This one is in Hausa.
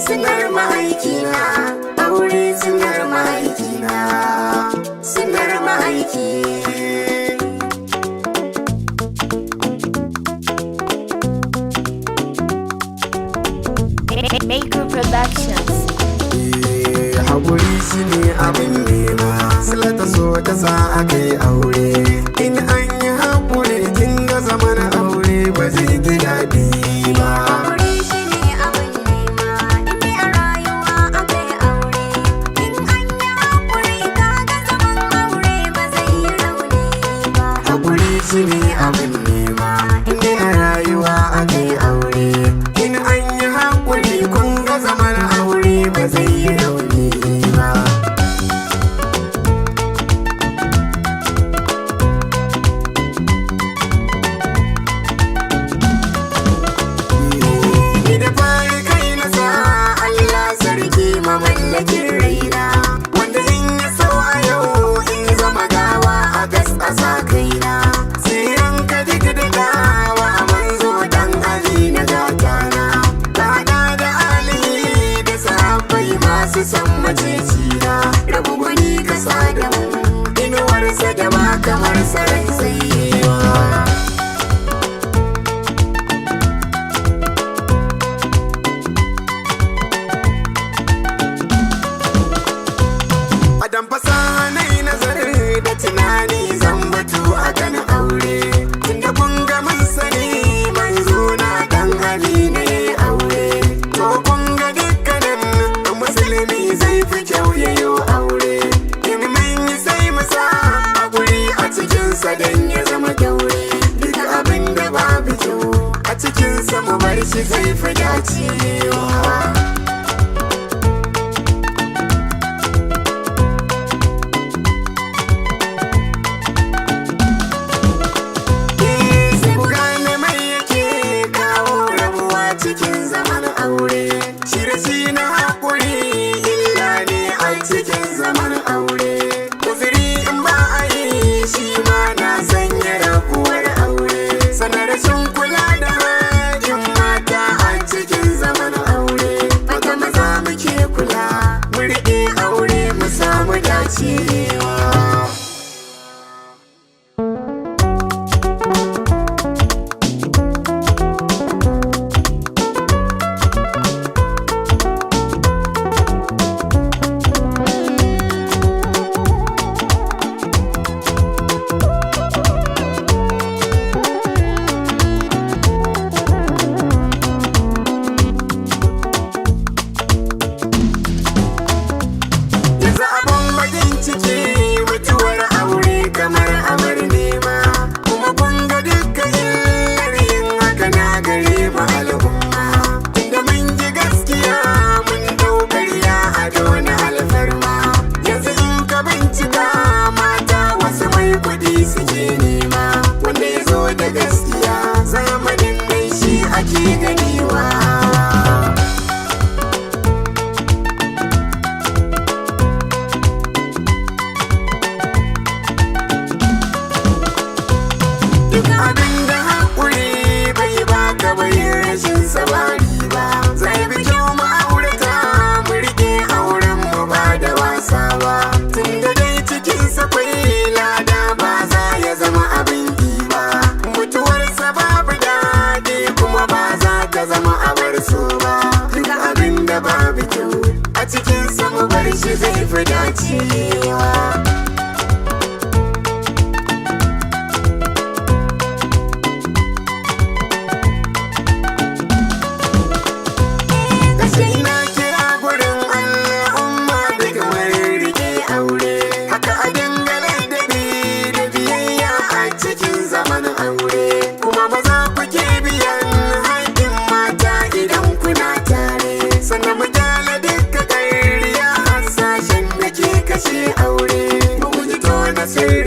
Sinar mahaikina, aure sinar mahaikina, sinar mahaiki. Maker Productions. Haƙuri shi ne abin nema, silata so ta sa aka yi aure. In an yi haƙuri kin ga zaman aure ba zai ji daɗi ba. Shi ne abin nema, inda a rayuwa aka yi aure. In an yi haƙuri kun ga zaman aure ba zai yi rauni ba. Ni da fari kai na sa Allah sarki mamallakin raina, wanda in ya sau a yau in zama gawa a gas a sa kaina. Masu san macecina rabu gwani kasa da mu inuwarsa da ba kamar sarai tsayewa. A dan fasaha na yi nazari da tunani zan batu a kan aure, tunda kun ga mun sani manzo na dan hali ne aure. To kun ga dukkanin musulmi zai fi kyau yayo aure, in mun yi sai mu sa haƙuri a cikinsa don ya zama kyaure. Duk abin da babu kyau a cikinsa mu bar shi zai fi dacewa. Cikin zaman aure, shi da shi na haƙuri illa ne a cikin zaman aure. Uzuri in ba a yi shi ma na sanya rabuwar aure. Sanar rashin kula da haƙin mata a cikin zaman aure. Mata maza muke kula, mu riƙe aure mu samu dacewa. Mutuwar aure kamar amar nema, kuma kun ga dukkan illar yin haka na gare mu al'umma. Tunda mun ji gaskiya mun dau ƙarya a dona alfarma. Yanzu in ka bincika mata wasu mai kuɗi suke nema, wanda ya zo da gaskiya zamanin mai shi ake ganewa. Abinda haƙuri bai baka bai rashin sabari ba, zai fi kyau mu aurata mu riƙe auren mu ba da wasa ba. Tunda dai cikin sakwai lada ba za ya zama abin ba, mutuwarsa babu daɗi kuma ba za ta zama abar so ba. Duka abinda babu kyau a cikinsa mu bar shi zai fi dacewa. Kuma maza kuke biyan haƙin mata idan kuna tare, sannan mu gyara duka ƙarya hasashen da ke kashe aure mu guji tona sirri